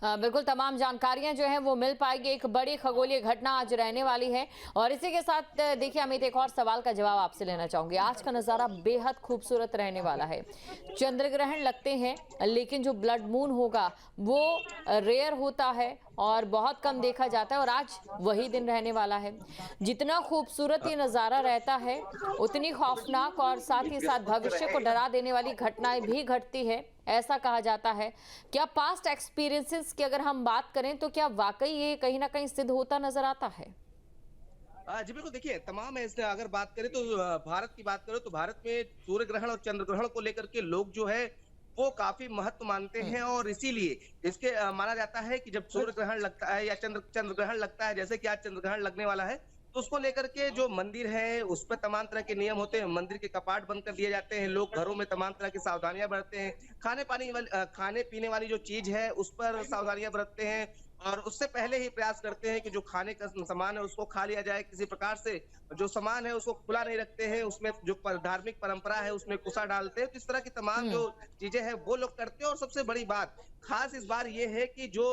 बिल्कुल तमाम जानकारियां जो हैं वो मिल पाएगी। एक बड़ी खगोलीय घटना आज रहने वाली है और इसी के साथ देखिए अमित, एक और सवाल का जवाब आपसे लेना चाहूंगी। आज का नज़ारा बेहद खूबसूरत रहने वाला है। चंद्र ग्रहण लगते हैं लेकिन जो ब्लड मून होगा वो रेयर होता है और बहुत कम देखा जाता है और आज वही दिन रहने वाला है। जितना खूबसूरत ये नज़ारा रहता है उतनी खौफनाक और साथ ही साथ भविष्य को डरा देने वाली घटनाएं भी घटती है, ऐसा कहा जाता है। क्या पास्ट एक्सपीरियंसेस की अगर हम बात करें तो क्या वाकई ये कहीं ना कहीं सिद्ध होता नजर आता है? जी बिल्कुल, देखिए तमाम ऐसे अगर बात करें तो भारत की बात करें तो भारत में सूर्य ग्रहण और चंद्र ग्रहण को लेकर के लोग जो है वो काफी महत्व मानते हम्म। हैं और इसीलिए इसके माना जाता है कि जब सूर्य ग्रहण लगता है या चंद्र ग्रहण लगता है, जैसे कि आज चंद्र ग्रहण लगने वाला है, तो उसको लेकर के जो मंदिर है उस पर तमाम तरह के नियम होते हैं। मंदिर के कपाट बंद कर दिए जाते हैं, लोग घरों में तमाम तरह की सावधानियां बरतते हैं, खाने पीने वाली जो चीज है उस पर सावधानियां बरतते हैं और उससे पहले ही प्रयास करते हैं कि जो खाने का सामान है उसको खा लिया जाए। किसी प्रकार से जो सामान है उसको खुला नहीं रखते हैं, उसमें जो धार्मिक परंपरा है उसमें कुसा डालते हैं। तो इस तरह की तमाम जो हम्म। चीजें हैं वो लोग करते हैं और सबसे बड़ी बात खास इस बार ये है कि जो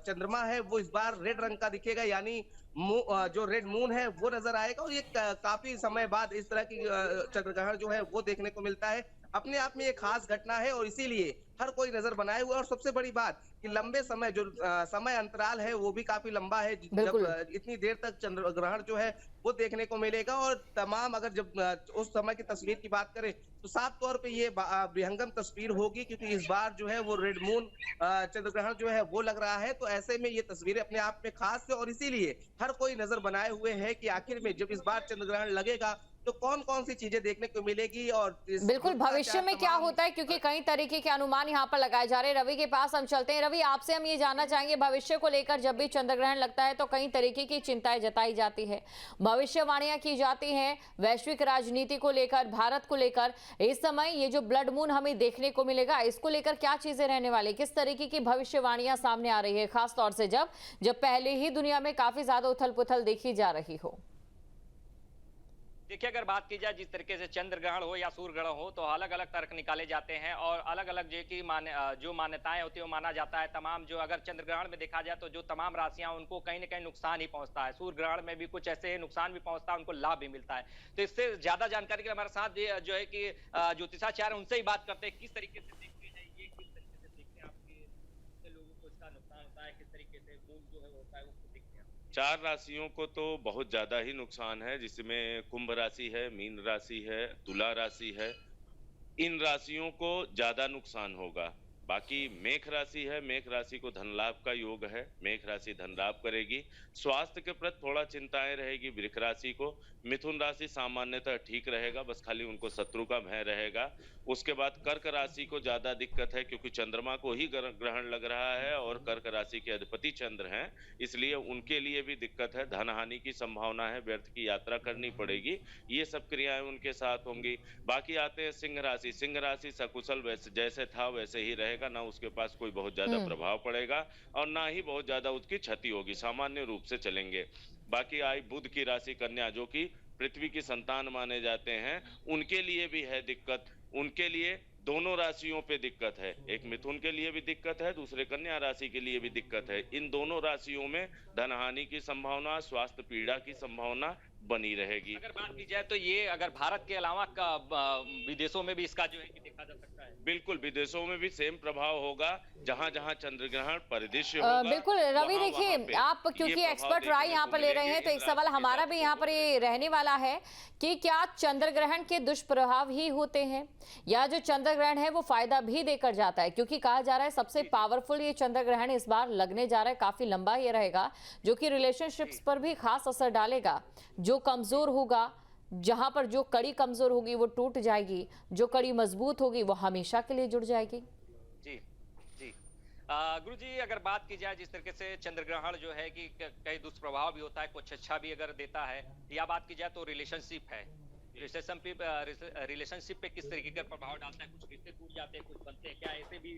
चंद्रमा है वो इस बार रेड रंग का दिखेगा, यानी जो रेड मून है वो नजर आएगा और ये काफी समय बाद इस तरह की चंद्र ग्रहण जो है वो देखने को मिलता है। अपने आप में ये खास घटना है और इसीलिए हर कोई नजर बनाए हुआ है और सबसे बड़ी बात कि लंबे समय जो समय अंतराल है वो भी काफी लंबा है। जब बिल्कुल। इतनी देर तक चंद्र ग्रहण जो है वो देखने को मिलेगा और तमाम अगर जब उस समय की तस्वीर की बात करें तो साफ तौर पे ये विहंगम तस्वीर होगी, क्योंकि इस बार जो है वो रेड मून चंद्र ग्रहण जो है वो लग रहा है। तो ऐसे में ये तस्वीरें अपने आप में खास है और इसीलिए हर कोई नजर बनाए हुए है कि आखिर में जब इस बार चंद्र ग्रहण लगेगा तो कौन कौन सी चीजें देखने को मिलेगी और इस बिल्कुल भविष्य गुप्ताचार में क्या तमाम। होता है, क्योंकि कई तरीके के अनुमान यहाँ पर लगाए जा रहे हैं। रवि के पास हम चलते हैं। रवि, आपसे हम ये जानना चाहेंगे, भविष्य को लेकर जब भी चंद्र ग्रहण लगता है तो कई तरीके की चिंताएं जताई जाती है, भविष्यवाणियां की जाती हैं वैश्विक राजनीति को लेकर, भारत को लेकर। इस समय ये जो ब्लड मून हमें देखने को मिलेगा इसको लेकर क्या चीजें रहने वाली, किस तरीके की भविष्यवाणियां सामने आ रही है, खासतौर से जब जब पहले ही दुनिया में काफी ज्यादा उथल पुथल देखी जा रही हो? देखिए, अगर बात की जाए जिस तरीके से चंद्र ग्रहण हो या सूर्य ग्रहण हो तो अलग अलग तर्क निकाले जाते हैं और अलग अलग जो मान्यताएं होती है वो माना जाता है। तमाम जो अगर चंद्र ग्रहण में देखा जाए तो जो तमाम राशियां उनको कहीं ना कहीं नुकसान ही पहुंचता है। सूर्य ग्रहण में भी कुछ ऐसे नुकसान भी पहुंचता है, उनको लाभ भी मिलता है। तो इससे ज्यादा जानकारी के लिए हमारे साथ जो है कि ज्योतिषाचार्य, उनसे ही बात करते हैं किस तरीके से देखते हैं ये, किस तरीके से देखते हैं आपके लोगों को इसका नुकसान होता है, किस तरीके से मून जो है वो होता है वो देखते हैं। चार राशियों को तो बहुत ज्यादा ही नुकसान है, जिसमें कुंभ राशि है, मीन राशि है, तुला राशि है। इन राशियों को ज्यादा नुकसान होगा। बाकी मेष राशि है, मेष राशि को धन लाभ का योग है, मेष राशि धन लाभ करेगी। स्वास्थ्य के प्रति थोड़ा चिंताएं रहेगी वृष राशि को। मिथुन राशि सामान्यतः ठीक रहेगा, बस खाली उनको शत्रु का भय रहेगा। उसके बाद कर्क राशि को ज्यादा दिक्कत है, क्योंकि चंद्रमा को ही ग्रहण लग रहा है और कर्क राशि के अधिपति चंद्र हैं, इसलिए उनके लिए भी दिक्कत है। धन हानि की संभावना है, व्यर्थ की यात्रा करनी पड़ेगी, ये सब क्रियाएं उनके साथ होंगी। बाकी आते हैं सिंह राशि। सिंह राशि सकुशल वैसे जैसे था वैसे ही रहेगा, ना उसके पास कोई बहुत ज्यादा प्रभाव पड़ेगा और ना ही बहुत ज्यादा उसकी क्षति होगी, सामान्य रूप से चलेंगे। बाकी आई बुध की राशि कन्या, जो कि पृथ्वी की संतान माने जाते हैं, उनके लिए भी है दिक्कत। उनके लिए दोनों राशियों पे दिक्कत है, एक मिथुन के लिए भी दिक्कत है, दूसरे कन्या राशि के लिए भी दिक्कत है। इन दोनों राशियों में धन हानि की संभावना, स्वास्थ्य पीड़ा की संभावना बनी रहेगी। अगर बात की जाए तो ये अगर भारत के अलावा विदेशों में भी इसका जो है कि देखा जा सकता है। बिल्कुल, विदेशों में भी सेम प्रभाव होगा, जहां जहां चंद्र ग्रहण परिदृश्य होगा। बिल्कुल रवि, देखिए आप क्योंकि एक्सपर्ट राय यहाँ पर ले रहे हैं तो एक सवाल हमारा भी यहाँ पर ये रहने वाला है कि क्या चंद्र ग्रहण के दुष्प्रभाव ही होते हैं या जो चंद्र ग्रहण है वो फायदा भी देकर जाता है? क्योंकि कहा जा रहा है सबसे पावरफुल ये चंद्र ग्रहण इस बार लगने जा रहा है, काफी लंबा ये रहेगा, जो कि रिलेशनशिप्स पर भी खास असर डालेगा। जो कमजोर होगा, जहां पर जो कड़ी कमजोर होगी वो टूट जाएगी, जो कड़ी मजबूत होगी वो हमेशा के लिए जुड़ जाएगी। जी जी। गुरुजी, अगर बात की जाए जिस तरीके से चंद्र ग्रहण जो है कि कई दुष्प्रभाव भी होता है, कुछ अच्छा भी अगर देता है, या बात की जाए तो रिलेशनशिप है, रिलेशनशिप पे किस तरीके का प्रभाव डालता है? कुछ रिश्ते टूट जाते हैं, कुछ बनते हैं, क्या ऐसे भी?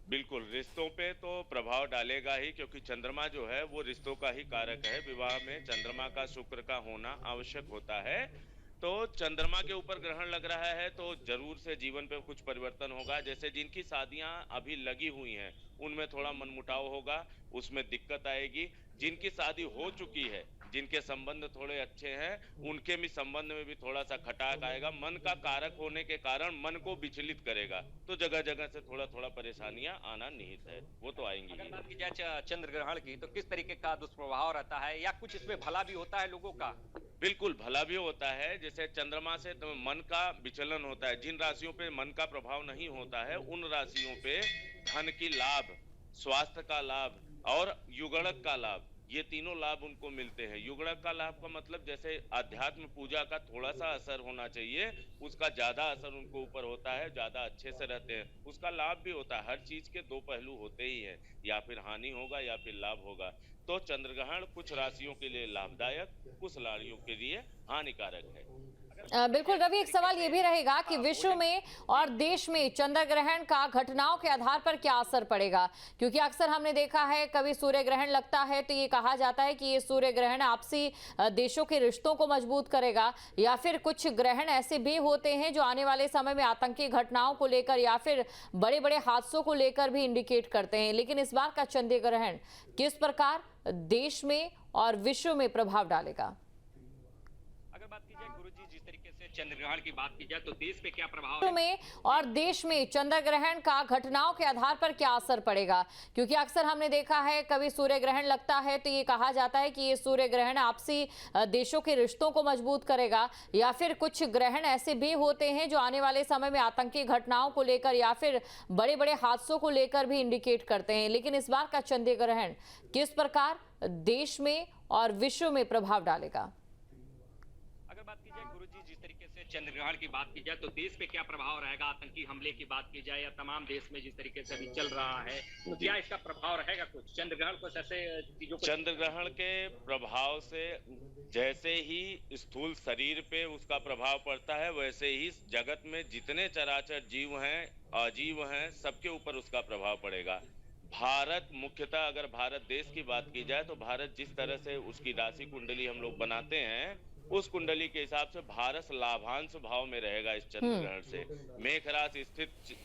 बिल्कुल, रिश्तों पे तो प्रभाव डालेगा ही, क्योंकि चंद्रमा जो है वो रिश्तों का ही कारक है। विवाह में चंद्रमा का शुक्र का होना आवश्यक होता है। तो चंद्रमा के ऊपर ग्रहण लग रहा है तो जरूर से जीवन पे कुछ परिवर्तन होगा। जैसे जिनकी शादियां अभी लगी हुई हैं उनमें थोड़ा मनमुटाव होगा, उसमें दिक्कत आएगी। जिनकी शादी हो चुकी है, जिनके संबंध थोड़े अच्छे हैं, उनके भी संबंध में भी थोड़ा सा खटाक आएगा। मन का कारक होने के कारण मन को विचलित करेगा, तो जगह जगह से थोड़ा थोड़ा परेशानियां आना निहित है, वो तो आएंगी अगर ही। बात की जाए चंद्र ग्रहण की, तो किस तरीके का दुष्प्रभाव रहता है या कुछ इसमें भला भी होता है लोगों का? बिल्कुल भला भी होता है। जैसे चंद्रमा से तो मन का विचलन होता है। जिन राशियों पे मन का प्रभाव नहीं होता है उन राशियों पे धन की लाभ, स्वास्थ्य का लाभ और युगड़क का लाभ, ये तीनों लाभ उनको मिलते हैं। युगड़क का लाभ का मतलब जैसे अध्यात्म पूजा का थोड़ा सा असर होना चाहिए, उसका ज्यादा असर उनको ऊपर होता है, ज्यादा अच्छे से रहते हैं। उसका लाभ भी होता है। हर चीज के दो पहलू होते ही हैं, या फिर हानि होगा या फिर लाभ होगा। तो चंद्रग्रहण कुछ राशियों के लिए लाभदायक, कुछ राशियों के लिए हानिकारक है। बिल्कुल रवि, एक सवाल ये भी रहेगा कि विश्व में और देश में चंद्र ग्रहण का घटनाओं के आधार पर क्या असर पड़ेगा, क्योंकि अक्सर हमने देखा है कभी सूर्य ग्रहण लगता है तो ये कहा जाता है कि ये सूर्य ग्रहण आपसी देशों के रिश्तों को मजबूत करेगा, या फिर कुछ ग्रहण ऐसे भी होते हैं जो आने वाले समय में आतंकी घटनाओं को लेकर या फिर बड़े बड़े हादसों को लेकर भी इंडिकेट करते हैं। लेकिन इस बार का चंद्र ग्रहण किस प्रकार देश में और विश्व में प्रभाव डालेगा? अगर बात की जाए गुरुजी, जिस तरीके से चंद्र ग्रहण की बात की जाए तो देश पे क्या प्रभाव है? में और देश में चंद्र ग्रहण का घटनाओं के आधार पर क्या असर पड़ेगा, क्योंकि अक्सर हमने देखा है कभी सूर्य ग्रहण लगता है तो ये कहा जाता है कि ये सूर्य ग्रहण आपसी देशों के रिश्तों को मजबूत करेगा, या फिर कुछ ग्रहण ऐसे भी होते हैं जो आने वाले समय में आतंकी घटनाओं को लेकर या फिर बड़े बड़े हादसों को लेकर भी इंडिकेट करते हैं। लेकिन इस बार का चंद्र ग्रहण किस प्रकार देश में और विश्व में प्रभाव डालेगा? अगर बात की जाए गुरुजी, जिस तरीके से चंद्र ग्रहण की बात की जाए तो देश पे क्या प्रभाव रहेगा? आतंकी हमले की बात की जाए या तमाम देश में जिस तरीके से अभी चल रहा है, तो क्या इसका प्रभाव रहेगा? कुछ चंद्र ग्रहण कुछ ऐसे चीजों को, चंद्र ग्रहण के प्रभाव से जैसे ही स्थूल शरीर पे उसका प्रभाव पड़ता है, वैसे ही जगत में जितने चराचर जीव हैं, अजीव हैं, सबके ऊपर उसका प्रभाव पड़ेगा। भारत मुख्यतः, अगर भारत देश की बात की जाए तो भारत जिस तरह से उसकी राशि कुंडली हम लोग बनाते हैं, उस कुंडली के हिसाब से भारत लाभांश भाव में रहेगा इस चंद्र ग्रहण से। मेष राशि स्थित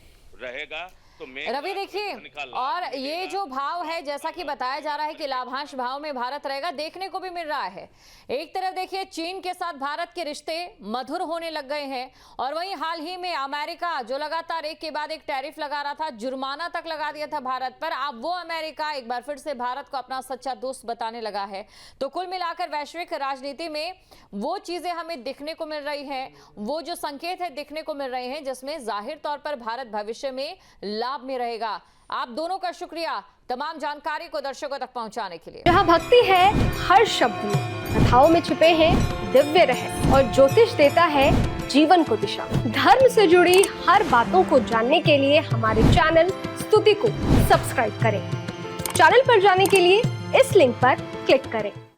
रहेगा तो रवि देखिए, और ये जो भाव है जैसा कि बताया जा रहा है कि लाभांश भाव में भारत रहेगा, देखने को भी मिल रहा है। एक तरफ देखिए चीन के साथ भारत के रिश्ते मधुर होने लग गए हैं, और वहीं हाल ही में अमेरिका जो लगातार एक के बाद एक टैरिफ लगा रहा था, जुर्माना तक लगा दिया था भारत पर, अब वो अमेरिका एक बार फिर से भारत को अपना सच्चा दोस्त बताने लगा है। तो कुल मिलाकर वैश्विक राजनीति में वो चीजें हमें दिखने को मिल रही है, वो जो संकेत है दिखने को मिल रहे हैं, जिसमें जाहिर तौर पर भारत भविष्य में लाभ में रहेगा। आप दोनों का शुक्रिया तमाम जानकारी को दर्शकों तक पहुंचाने के लिए। जहाँ भक्ति है हर शब्द में, कथाओं में छिपे हैं दिव्य रहस्य, और ज्योतिष देता है जीवन को दिशा। धर्म से जुड़ी हर बातों को जानने के लिए हमारे चैनल स्तुति को सब्सक्राइब करें। चैनल पर जाने के लिए इस लिंक पर क्लिक करें।